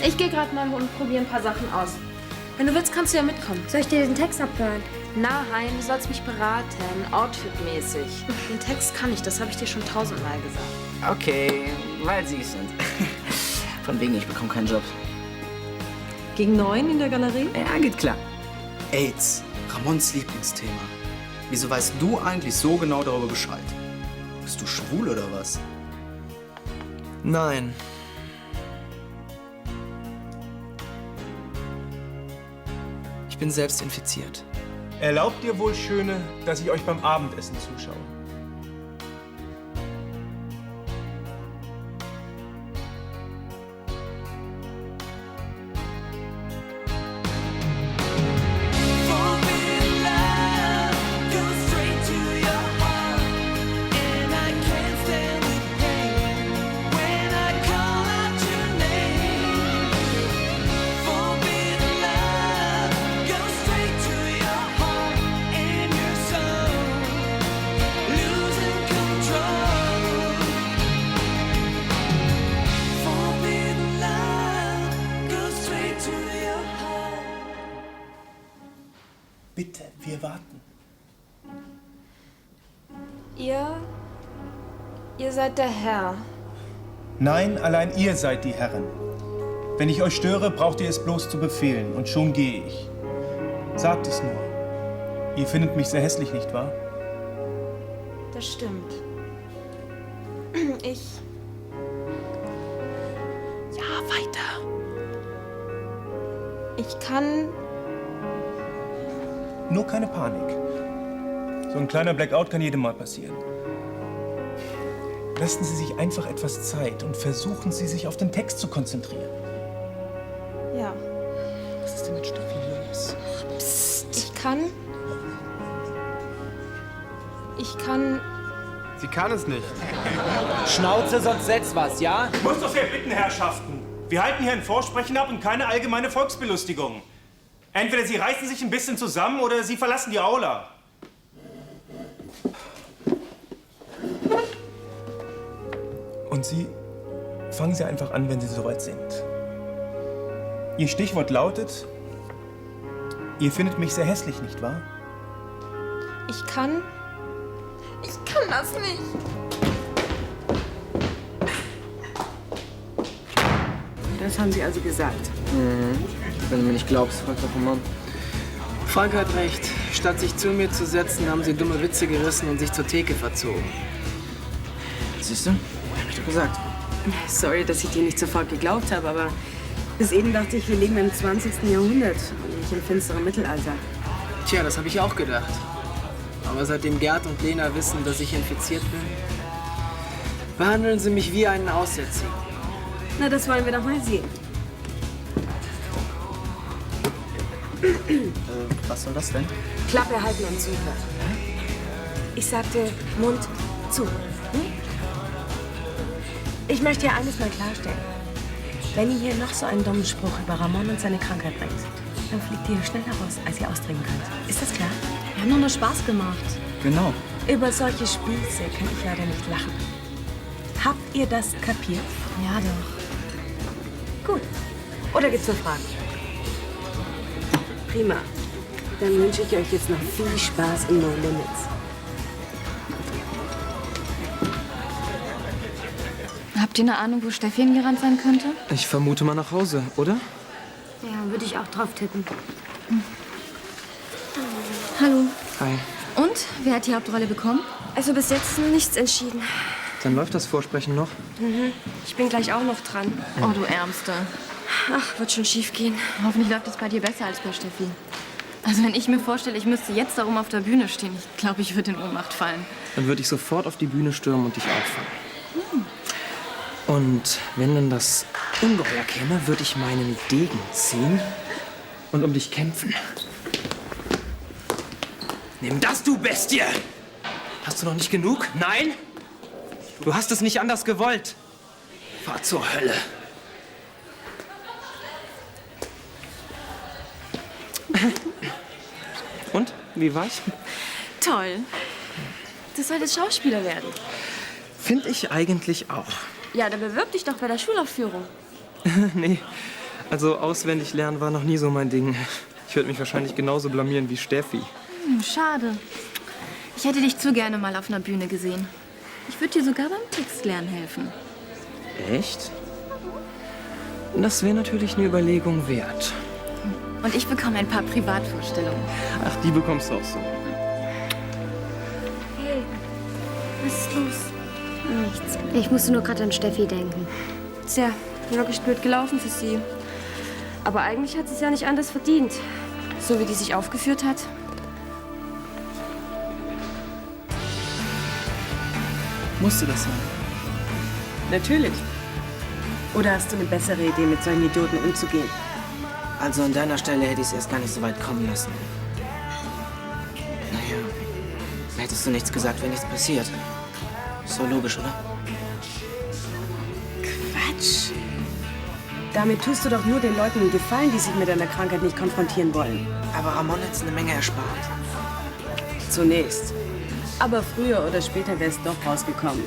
Ich gehe gerade mal und probiere ein paar Sachen aus. Wenn du willst, kannst du ja mitkommen. Soll ich dir den Text abhören? Nein, du sollst mich beraten, outfitmäßig. Den Text kann ich, das habe ich dir schon 1000-mal gesagt. Okay, weil Sie es sind. Von wegen, ich bekomme keinen Job. Gegen 9 in der Galerie? Ja, geht klar. AIDS, Ramons Lieblingsthema. Wieso weißt du eigentlich so genau darüber Bescheid? Bist du schwul oder was? Nein. Ich bin selbst infiziert. Erlaubt ihr wohl, Schöne, dass ich euch beim Abendessen zuschaue? Bitte, wir warten. Ihr seid der Herr. Nein, allein ihr seid die Herren. Wenn ich euch störe, braucht ihr es bloß zu befehlen und schon gehe ich. Sagt es nur. Ihr findet mich sehr hässlich, nicht wahr? Das stimmt. Ja, weiter. Ich kann... Nur keine Panik. So ein kleiner Blackout kann jedem mal passieren. Lassen Sie sich einfach etwas Zeit und versuchen Sie, sich auf den Text zu konzentrieren. Ja. Was ist denn mit Steffi los? Ich kann... Sie kann es nicht. Schnauze, sonst setz was, ja? Ich muss doch sehr bitten, Herrschaften. Wir halten hier ein Vorsprechen ab und keine allgemeine Volksbelustigung. Entweder Sie reißen sich ein bisschen zusammen oder Sie verlassen die Aula. Und Sie fangen Sie einfach an, wenn Sie soweit sind. Ihr Stichwort lautet: Ihr findet mich sehr hässlich, nicht wahr? Ich kann das nicht. Das haben Sie also gesagt. Wenn du mir nicht glaubst, frag doch Mom. Frank hat recht. Statt sich zu mir zu setzen, haben sie dumme Witze gerissen und sich zur Theke verzogen. Siehst du? Hab ich doch gesagt. Sorry, dass ich dir nicht sofort geglaubt habe, aber bis eben dachte ich, wir leben im 20. Jahrhundert und nicht im finsteren Mittelalter. Tja, das habe ich auch gedacht. Aber seitdem Gerd und Lena wissen, dass ich infiziert bin, behandeln sie mich wie einen Aussätzigen. Na, das wollen wir doch mal sehen. Was soll das denn? Klappe halten und zuhören. Ich sagte Mund zu. Ich möchte dir eines mal klarstellen. Wenn ihr hier noch so einen dummen Spruch über Ramon und seine Krankheit bringt, dann fliegt ihr schneller raus, als ihr ausdringen könnt. Ist das klar? Wir haben doch nur Spaß gemacht. Genau. Über solche Spieße kann ich leider nicht lachen. Habt ihr das kapiert? Ja, doch. Gut. Oder gibt's noch Fragen? Prima. Dann wünsche ich euch jetzt noch viel Spaß in No Limits. Habt ihr eine Ahnung, wo Steffi hingerannt sein könnte? Ich vermute mal nach Hause, oder? Ja, würde ich auch drauf tippen. Hallo. Hi. Und? Wer hat die Hauptrolle bekommen? Also bis jetzt noch nichts entschieden. Dann läuft das Vorsprechen noch. Ich bin gleich auch noch dran. Oh, du Ärmste. Ach, wird schon schief gehen. Hoffentlich läuft es bei dir besser als bei Steffi. Also wenn ich mir vorstelle, ich müsste jetzt darum auf der Bühne stehen, ich glaube, ich würde in Ohnmacht fallen. Dann würde ich sofort auf die Bühne stürmen und dich auffangen. Und wenn dann das Ungeheuer käme, würde ich meinen Degen ziehen und um dich kämpfen. Nimm das, du Bestie! Hast du noch nicht genug? Nein? Du hast es nicht anders gewollt. Fahr zur Hölle. Und? Wie war's? Toll. Du solltest Schauspieler werden. Finde ich eigentlich auch. Ja, dann bewirb dich doch bei der Schulaufführung. Nee, Also auswendig lernen war noch nie so mein Ding. Ich würde mich wahrscheinlich genauso blamieren wie Steffi. Schade. Ich hätte dich zu gerne mal auf einer Bühne gesehen. Ich würde dir sogar beim Textlernen helfen. Echt? Das wäre natürlich eine Überlegung wert. Und ich bekomme ein paar Privatvorstellungen. Ach, die bekommst du auch so. Hey, was ist los? Nichts. Ich musste nur gerade an Steffi denken. Tja, wirklich blöd gelaufen für sie. Aber eigentlich hat sie es ja nicht anders verdient. So wie die sich aufgeführt hat. Musste das sein? Natürlich. Oder hast du eine bessere Idee, mit solchen Idioten umzugehen? Also an deiner Stelle hätte ich es erst gar nicht so weit kommen lassen. Naja, hättest du nichts gesagt, wenn nichts passiert. Ist so logisch, oder? Quatsch. Damit tust du doch nur den Leuten einen Gefallen, die sich mit deiner Krankheit nicht konfrontieren wollen. Aber Ramon hat eine Menge erspart. Zunächst. Aber früher oder später wäre es doch rausgekommen.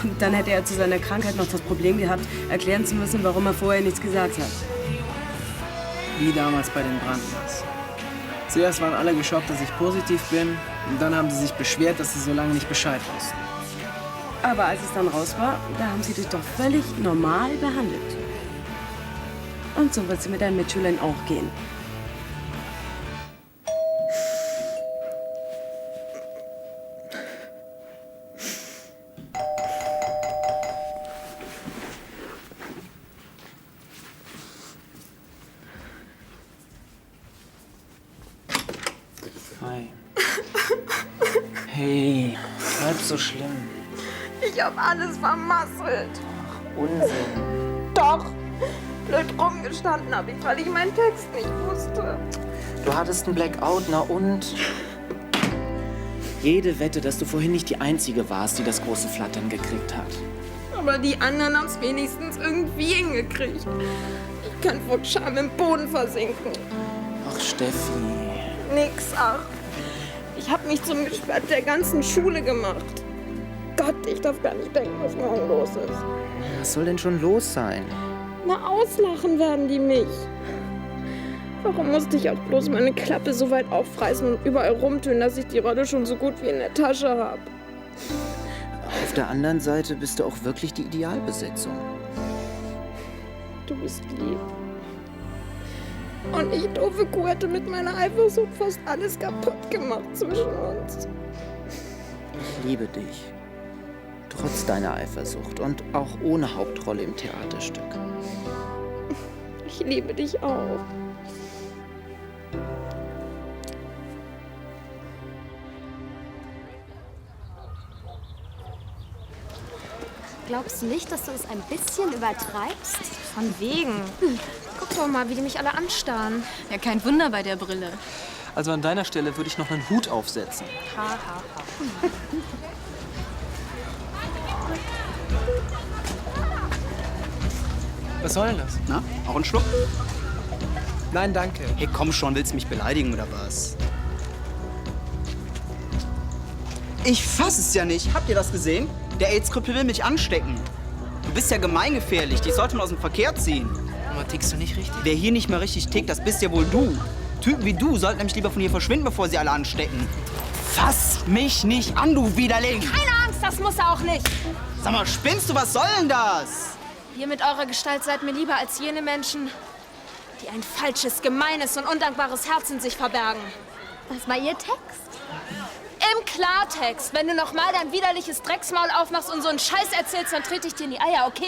Und dann hätte er zu seiner Krankheit noch das Problem gehabt, erklären zu müssen, warum er vorher nichts gesagt hat. Wie damals bei den Brandmans. Zuerst waren alle geschockt, dass ich positiv bin. Und dann haben sie sich beschwert, dass sie so lange nicht Bescheid wussten. Aber als es dann raus war, da haben sie dich doch völlig normal behandelt. Und so wird es mit deinen Mitschülern auch gehen. Hi. Hey, halb so schlimm. Ich hab alles vermasselt. Unsinn. Doch. Blöd rumgestanden habe ich, weil ich meinen Text nicht wusste. Du hattest einen Blackout, na und? Jede Wette, dass du vorhin nicht die Einzige warst, die das große Flattern gekriegt hat. Aber die anderen haben es wenigstens irgendwie hingekriegt. Ich kann vor Scham im Boden versinken. Ach, Steffi. Nix, ach. Ich hab mich zum Gesperrt der ganzen Schule gemacht. Gott, ich darf gar nicht denken, was morgen los ist. Was soll denn schon los sein? Na, auslachen werden die mich. Warum musste ich auch bloß meine Klappe so weit aufreißen und überall rumtönen, dass ich die Rolle schon so gut wie in der Tasche habe? Auf der anderen Seite bist du auch wirklich die Idealbesetzung. Du bist lieb. Und ich, doofe Kuh, hätte mit meiner Eifersucht fast alles kaputt gemacht zwischen uns. Ich liebe dich. Trotz deiner Eifersucht und auch ohne Hauptrolle im Theaterstück. Ich liebe dich auch. Glaubst du nicht, dass du es ein bisschen übertreibst? Von wegen. Guck doch mal, wie die mich alle anstarren. Ja, kein Wunder bei der Brille. Also an deiner Stelle würde ich noch einen Hut aufsetzen. Ha, ha, ha. Was soll denn das? Na, auch ein Schluck? Nein, danke. Hey, komm schon, willst du mich beleidigen oder was? Ich fass es ja nicht. Habt ihr das gesehen? Der AIDS-Krüppel will mich anstecken. Du bist ja gemeingefährlich. Die sollte man aus dem Verkehr ziehen. Aber tickst du nicht richtig? Wer hier nicht mehr richtig tickt, das bist ja wohl du. Typen wie du sollten nämlich lieber von hier verschwinden, bevor sie alle anstecken. Fass mich nicht an, du Widerling! Keine Angst, das muss er auch nicht. Sag mal, spinnst du? Was soll denn das? Ihr mit eurer Gestalt seid mir lieber als jene Menschen, die ein falsches, gemeines und undankbares Herz in sich verbergen. Das war ihr Text. Im Klartext, wenn du noch mal dein widerliches Drecksmaul aufmachst und so einen Scheiß erzählst, dann trete ich dir in die Eier, okay?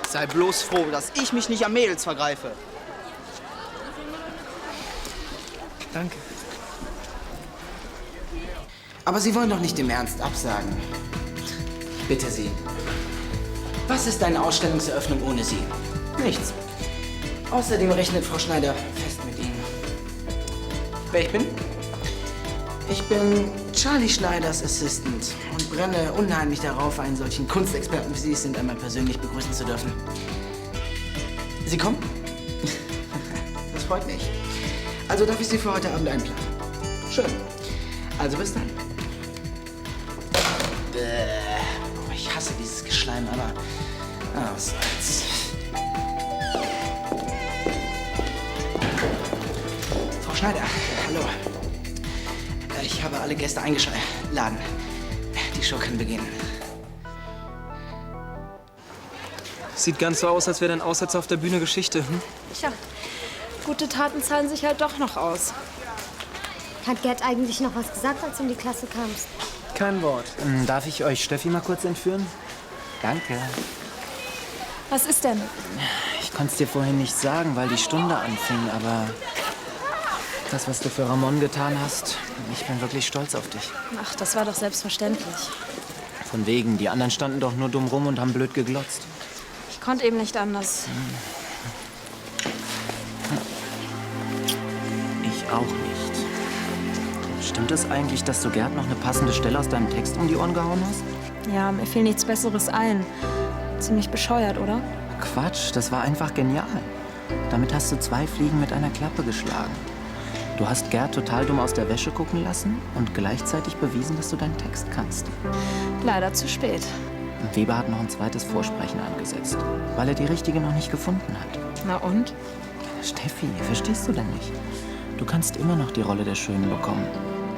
Sei bloß froh, dass ich mich nicht an Mädels vergreife. Danke. Aber Sie wollen doch nicht im Ernst absagen. Bitte Sie. Was ist eine Ausstellungseröffnung ohne Sie? Nichts. Außerdem rechnet Frau Schneider fest mit Ihnen. Wer ich bin? Ich bin Charlie Schneiders Assistant und brenne unheimlich darauf, einen solchen Kunstexperten wie Sie sind, einmal persönlich begrüßen zu dürfen. Sie kommen? Das freut mich. Also darf ich Sie für heute Abend einplanen? Schön. Also bis dann. Oh, ich hasse dieses Geschirr. Schleim, aber... was soll's. Frau Schneider, hallo. Ich habe alle Gäste eingeladen. Die Show kann beginnen. Sieht ganz so aus, als wäre dein Aussetzer auf der Bühne Geschichte. Hm? Tja, gute Taten zahlen sich halt doch noch aus. Hat Gerd eigentlich noch was gesagt, als du in die Klasse kamst? Kein Wort. Darf ich euch Steffi mal kurz entführen? Danke. Was ist denn? Ich konnte es dir vorhin nicht sagen, weil die Stunde anfing, aber das, was du für Ramon getan hast, ich bin wirklich stolz auf dich. Ach, das war doch selbstverständlich. Von wegen, die anderen standen doch nur dumm rum und haben blöd geglotzt. Ich konnte eben nicht anders. Ich auch nicht. Stimmt es eigentlich, dass du Gerd noch eine passende Stelle aus deinem Text um die Ohren gehauen hast? Ja, mir fiel nichts Besseres ein. Ziemlich bescheuert, oder? Quatsch, das war einfach genial. Damit hast du 2 Fliegen mit einer Klappe geschlagen. Du hast Gerd total dumm aus der Wäsche gucken lassen und gleichzeitig bewiesen, dass du deinen Text kannst. Leider zu spät. Und Weber hat noch ein zweites Vorsprechen angesetzt, weil er die richtige noch nicht gefunden hat. Na und? Steffi, verstehst du denn nicht? Du kannst immer noch die Rolle der Schönen bekommen.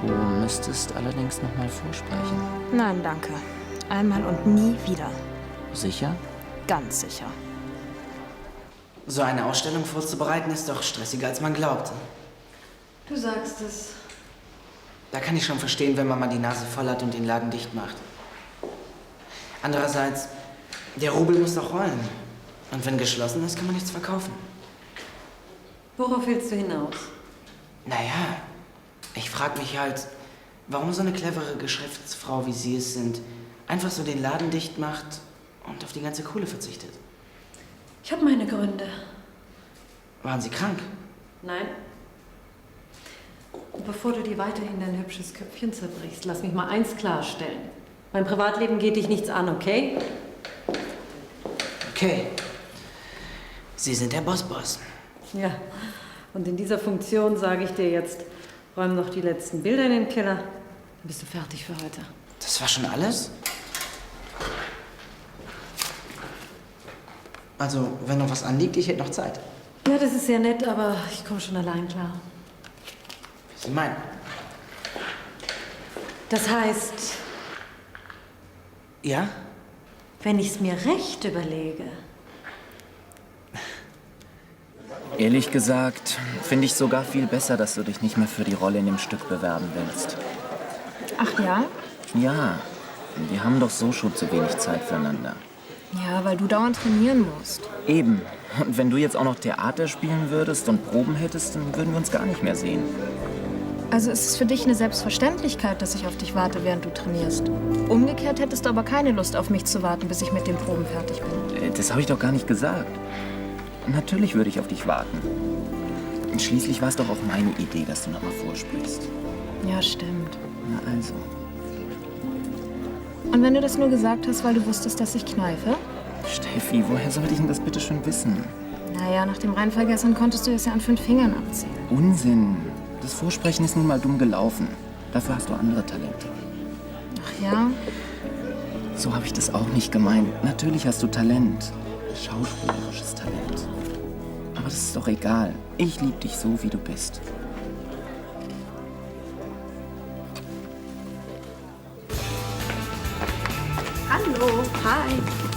Du müsstest allerdings noch mal vorsprechen. Nein, danke. Einmal und nie wieder. Sicher? Ganz sicher. So eine Ausstellung vorzubereiten ist doch stressiger, als man glaubt. Du sagst es. Da kann ich schon verstehen, wenn man mal die Nase voll hat und den Laden dicht macht. Andererseits, der Rubel muss doch rollen. Und wenn geschlossen ist, kann man nichts verkaufen. Worauf willst du hinaus? Naja, ich frage mich halt, warum so eine clevere Geschäftsfrau, wie Sie es sind, einfach so den Laden dicht macht und auf die ganze Kohle verzichtet. Ich habe meine Gründe. Waren Sie krank? Nein. Und bevor du dir weiterhin dein hübsches Köpfchen zerbrichst, lass mich mal eins klarstellen. Mein Privatleben geht dich nichts an, okay? Okay. Sie sind der Boss-Boss. Ja. Und in dieser Funktion sage ich dir jetzt, räum noch die letzten Bilder in den Keller, dann bist du fertig für heute. Das war schon alles? Also, wenn noch was anliegt, ich hätte noch Zeit. Ja, das ist sehr nett, aber ich komme schon allein klar. Wie Sie meinen. Das heißt, Ja? wenn ich es mir recht überlege, Ehrlich gesagt, finde ich sogar viel besser, dass du dich nicht mehr für die Rolle in dem Stück bewerben willst. Ach ja? Ja, wir haben doch so schon zu wenig Zeit füreinander. Ja, weil du dauernd trainieren musst. Eben. Und wenn du jetzt auch noch Theater spielen würdest und Proben hättest, dann würden wir uns gar nicht mehr sehen. Also ist es für dich eine Selbstverständlichkeit, dass ich auf dich warte, während du trainierst. Umgekehrt hättest du aber keine Lust, auf mich zu warten, bis ich mit den Proben fertig bin. Das habe ich doch gar nicht gesagt. Natürlich würde ich auf dich warten. Und schließlich war es doch auch meine Idee, dass du noch mal vorsprichst. Ja, stimmt. Na also. Und wenn du das nur gesagt hast, weil du wusstest, dass ich kneife? Steffi, woher sollte ich denn das bitte schon wissen? Naja, nach dem Reinfall gestern konntest du es ja an 5 Fingern abzählen. Unsinn. Das Vorsprechen ist nun mal dumm gelaufen. Dafür hast du andere Talente. Ach ja? So habe ich das auch nicht gemeint. Natürlich hast du Talent. Schauspielerisches Talent. Aber das ist doch egal. Ich liebe dich so, wie du bist. Hallo. Hi.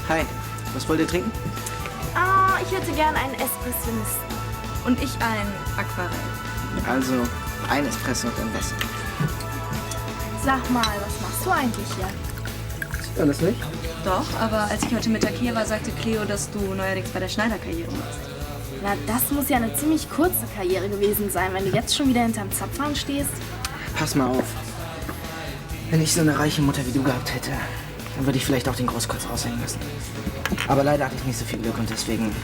Hi. Was wollt ihr trinken? Ah, ich hätte gern einen Espressionisten. Und ich ein Aquarell. Also, ein Espresso und ein Wasser. Sag mal, was machst du eigentlich hier? Alles nicht? Doch, aber als ich heute Mittag hier war, sagte Cleo, dass du neuerdings bei der Schneiderkarriere machst. Na, das muss ja eine ziemlich kurze Karriere gewesen sein, wenn du jetzt schon wieder hinterm Zapfhahn stehst. Pass mal auf. Wenn ich so eine reiche Mutter wie du gehabt hätte, dann würde ich vielleicht auch den Großkotz raushängen müssen. Aber leider hatte ich nicht so viel Glück und deswegen muss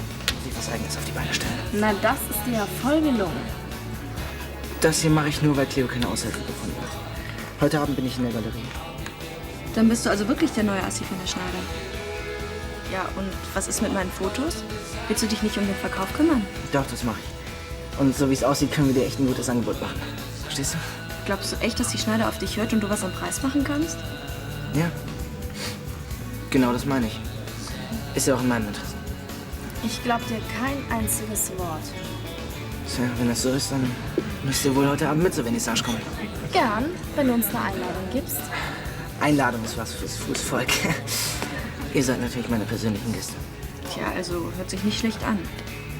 ich was Eigenes auf die Beine stellen. Na, das ist dir ja voll gelungen. Das hier mache ich nur, weil Cleo keine Aushilfe gefunden hat. Heute Abend bin ich in der Galerie. Dann bist du also wirklich der neue Assi von der Schneider. Ja, und was ist mit meinen Fotos? Willst du dich nicht um den Verkauf kümmern? Doch, das mache ich. Und so wie es aussieht, können wir dir echt ein gutes Angebot machen. Verstehst du? Glaubst du echt, dass die Schneider auf dich hört und du was am Preis machen kannst? Ja. Genau das meine ich. Ist ja auch in meinem Interesse. Ich glaub dir kein einziges Wort. Tja, wenn das so ist, dann müsst ihr wohl heute Abend mit zur Vernissage kommen. Gern, wenn du uns eine Einladung gibst. Einladung ist was fürs Fußvolk. Ihr seid natürlich meine persönlichen Gäste. Tja, also hört sich nicht schlecht an.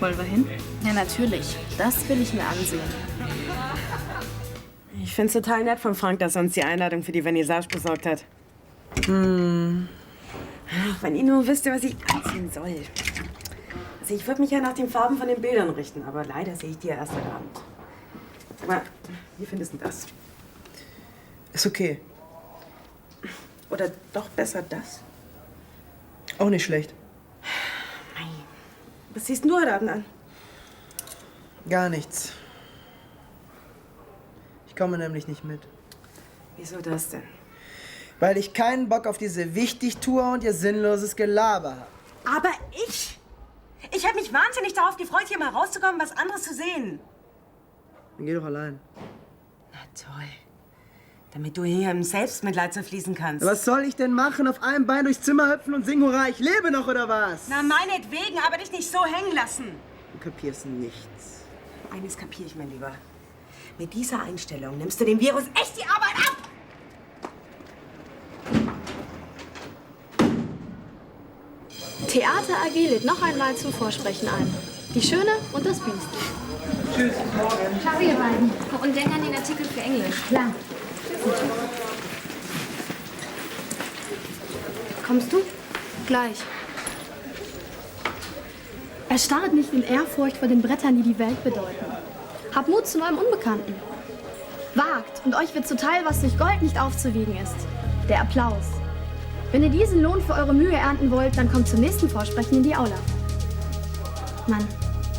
Wollen wir hin? Ja, natürlich. Das will ich mir ansehen. Ich find's total nett von Frank, dass er uns die Einladung für die Vernissage besorgt hat. Ach, wenn ihr nur wisst, was ich anziehen soll. Also ich würde mich ja nach den Farben von den Bildern richten, aber leider sehe ich die ja erst heute Abend. Sag mal, wie findest du das? Ist okay. Oder doch besser das? Auch nicht schlecht. Was siehst du heute Abend an? Gar nichts. Ich komme nämlich nicht mit. Wieso das denn? Weil ich keinen Bock auf diese Wichtigtour und ihr sinnloses Gelaber habe. Aber ich? Ich habe mich wahnsinnig darauf gefreut, hier mal rauszukommen, was anderes zu sehen. Dann geh doch allein. Na toll. Damit du hier im Selbstmitleid zerfließen kannst. Was soll ich denn machen? Auf einem Bein durchs Zimmer hüpfen und singen, hurra, ich lebe noch, oder was? Na, meinetwegen, aber dich nicht so hängen lassen. Du kapierst nichts. Eines kapier ich, mein Lieber. Mit dieser Einstellung nimmst du dem Virus echt die Arbeit ab! Theater AG lädt noch einmal zum Vorsprechen ein. Die Schöne und das Biest. Tschüss, morgen. Ciao, ihr beiden. Und denk an den Artikel für Englisch. Klar. Kommst du? Gleich. Erstarret nicht in Ehrfurcht vor den Brettern, die die Welt bedeuten. Habt Mut zu neuem Unbekannten. Wagt, und euch wird zuteil, was durch Gold nicht aufzuwiegen ist. Der Applaus. Wenn ihr diesen Lohn für eure Mühe ernten wollt, dann kommt zum nächsten Vorsprechen in die Aula. Mann,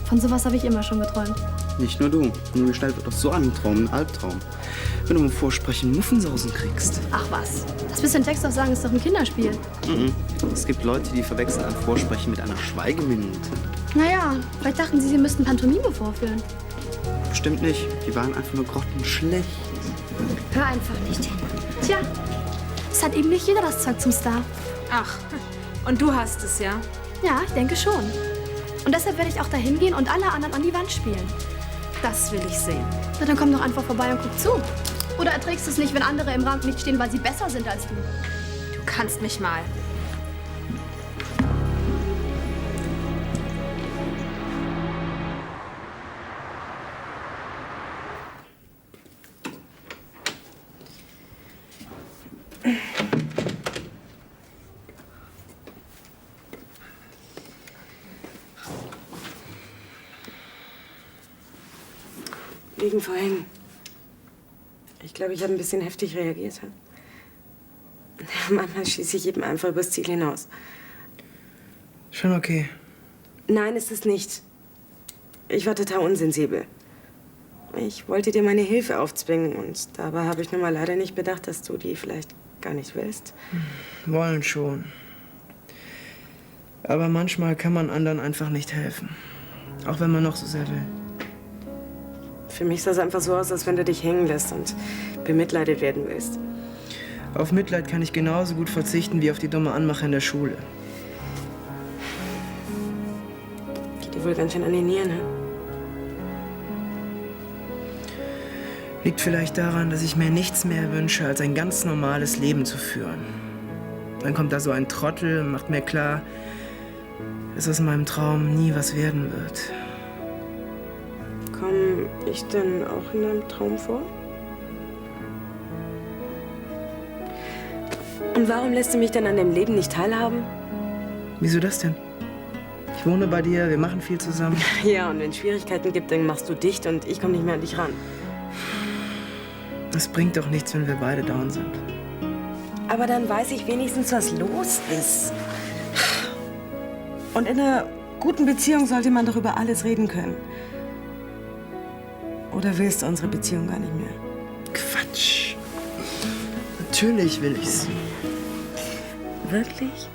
von sowas habe ich immer schon geträumt. Nicht nur du. Nur gestellt wird doch so ein Traum, ein Albtraum. Wenn du im Vorsprechen Muffensausen kriegst. Ach was, das bisschen Text aufsagen ist doch ein Kinderspiel. Es gibt Leute, die verwechseln ein Vorsprechen mit einer Schweigeminute. Naja, vielleicht dachten sie müssten Pantomime vorführen. Stimmt nicht. Die waren einfach nur grottenschlecht. Hör einfach nicht hin. Tja, es hat eben nicht jeder das Zeug zum Star. Ach, und du hast es, ja? Ja, ich denke schon. Und deshalb werde ich auch dahin gehen und alle anderen an die Wand spielen. Das will ich sehen. Na, dann komm doch einfach vorbei und guck zu. Oder erträgst du es nicht, wenn andere im Rampenlicht stehen, weil sie besser sind als du? Du kannst mich mal. Wegen vorhin. Ich glaube, ich habe ein bisschen heftig reagiert. Manchmal schieße ich eben einfach übers Ziel hinaus. Schon okay. Nein, ist es nicht. Ich war total unsensibel. Ich wollte dir meine Hilfe aufzwingen und dabei habe ich nun mal leider nicht bedacht, dass du die vielleicht gar nicht willst. Wollen schon. Aber manchmal kann man anderen einfach nicht helfen. Auch wenn man noch so sehr will. Für mich sah es einfach so aus, als wenn du dich hängen lässt und bemitleidet werden willst. Auf Mitleid kann ich genauso gut verzichten wie auf die dumme Anmache in der Schule. Geht dir wohl ganz schön an die Nieren, ne? Liegt vielleicht daran, dass ich mir nichts mehr wünsche, als ein ganz normales Leben zu führen. Dann kommt da so ein Trottel und macht mir klar, dass aus meinem Traum nie was werden wird. Komm ich denn auch in deinem Traum vor? Und warum lässt du mich dann an deinem Leben nicht teilhaben? Wieso das denn? Ich wohne bei dir, wir machen viel zusammen. Ja, und wenn es Schwierigkeiten gibt, dann machst du dicht und ich komme nicht mehr an dich ran. Es bringt doch nichts, wenn wir beide down sind. Aber dann weiß ich wenigstens, was los ist. Und in einer guten Beziehung sollte man doch über alles reden können. Oder willst du unsere Beziehung gar nicht mehr? Quatsch. Natürlich will ich's. Wirklich?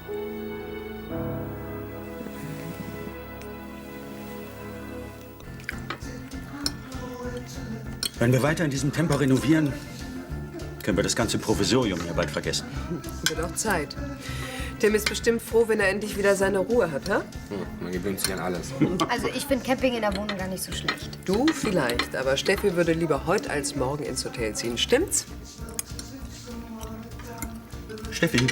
Wenn wir weiter in diesem Tempo renovieren, können wir das ganze Provisorium ja bald vergessen. Wird auch Zeit. Tim ist bestimmt froh, wenn er endlich wieder seine Ruhe hat, ha? Man gewöhnt sich an alles. Also ich finde Camping in der Wohnung gar nicht so schlecht. Du vielleicht, aber Steffi würde lieber heute als morgen ins Hotel ziehen. Stimmt's? Steffi,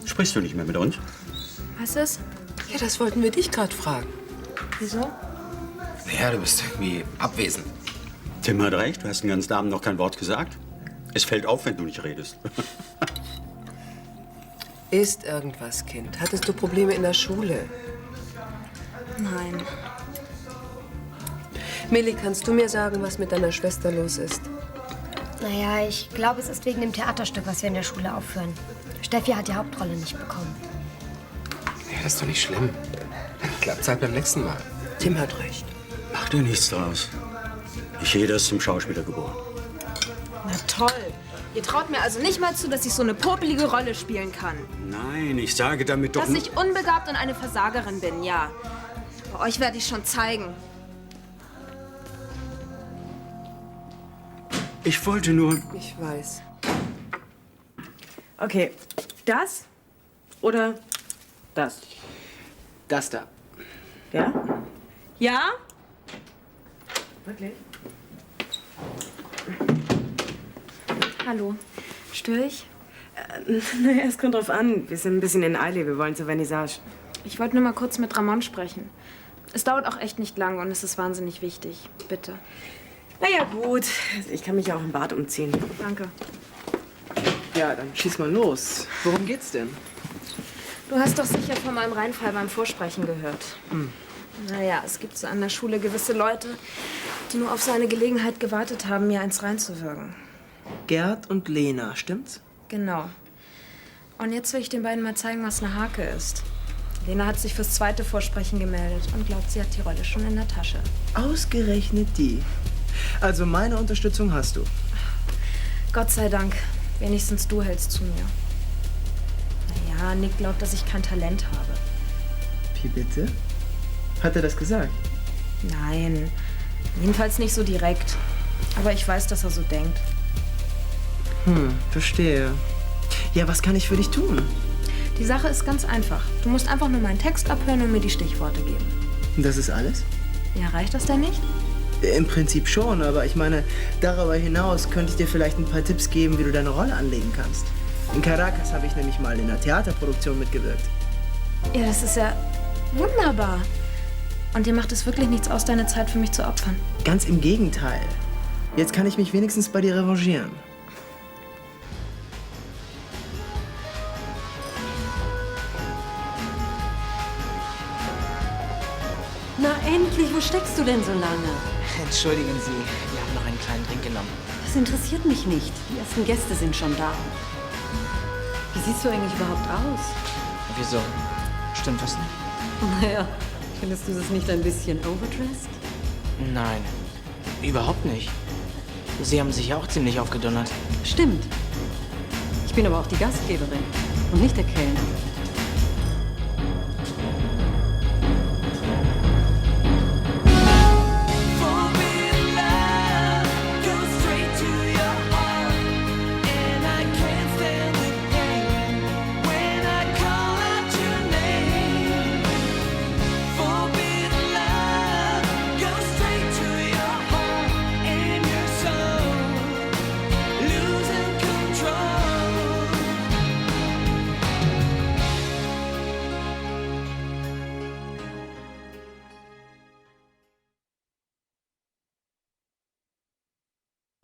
sprichst du nicht mehr mit uns? Was ist? Ja, das wollten wir dich gerade fragen. Wieso? Ja, du bist irgendwie abwesend. Tim hat recht, du hast den ganzen Abend noch kein Wort gesagt. Es fällt auf, wenn du nicht redest. Ist irgendwas, Kind? Hattest du Probleme in der Schule? Nein. Milli, kannst du mir sagen, was mit deiner Schwester los ist? Naja, ich glaube, es ist wegen dem Theaterstück, was wir in der Schule aufführen. Steffi hat die Hauptrolle nicht bekommen. Ja, das ist doch nicht schlimm. Dann klappt's halt beim nächsten Mal. Tim hat recht. Mach dir nichts draus. Nicht jeder ist zum Schauspieler geboren. Na toll. Ihr traut mir also nicht mal zu, dass ich so eine popelige Rolle spielen kann. Nein, ich sage damit doch Dass ich unbegabt und eine Versagerin bin, ja. Bei euch werde ich schon zeigen. Ich wollte nur... Ich weiß. Okay, das oder das? Das da. Ja? Ja? Wirklich? Hallo. Störe ich? Naja, es kommt drauf an. Wir sind ein bisschen in Eile. Wir wollen zur Vernissage. Ich wollte nur mal kurz mit Ramon sprechen. Es dauert auch echt nicht lang und es ist wahnsinnig wichtig. Bitte. Naja, gut. Ich kann mich auch im Bad umziehen. Danke. Ja, dann schieß mal los. Worum geht's denn? Du hast doch sicher von meinem Reinfall beim Vorsprechen gehört. Naja, es gibt so an der Schule gewisse Leute, die nur auf so eine Gelegenheit gewartet haben, mir eins reinzuwirken. Gerd und Lena, stimmt's? Genau. Und jetzt will ich den beiden mal zeigen, was eine Hake ist. Lena hat sich fürs zweite Vorsprechen gemeldet und glaubt, sie hat die Rolle schon in der Tasche. Ausgerechnet die. Also meine Unterstützung hast du. Gott sei Dank. Wenigstens du hältst zu mir. Naja, Nick glaubt, dass ich kein Talent habe. Wie bitte? Hat er das gesagt? Nein, jedenfalls nicht so direkt. Aber ich weiß, dass er so denkt. Verstehe. Ja, was kann ich für dich tun? Die Sache ist ganz einfach. Du musst einfach nur meinen Text abhören und mir die Stichworte geben. Das ist alles? Ja, reicht das denn nicht? Im Prinzip schon, aber ich meine, darüber hinaus könnte ich dir vielleicht ein paar Tipps geben, wie du deine Rolle anlegen kannst. In Caracas habe ich nämlich mal in einer Theaterproduktion mitgewirkt. Ja, das ist ja wunderbar. Und dir macht es wirklich nichts aus, deine Zeit für mich zu opfern? Ganz im Gegenteil. Jetzt kann ich mich wenigstens bei dir revanchieren. Na endlich, wo steckst du denn so lange? Entschuldigen Sie, wir haben noch einen kleinen Drink genommen. Das interessiert mich nicht. Die ersten Gäste sind schon da. Wie siehst du eigentlich überhaupt aus? Wieso? Stimmt was nicht? Naja, findest du das nicht ein bisschen overdressed? Nein, überhaupt nicht. Sie haben sich ja auch ziemlich aufgedonnert. Stimmt. Ich bin aber auch die Gastgeberin und nicht der Kellner.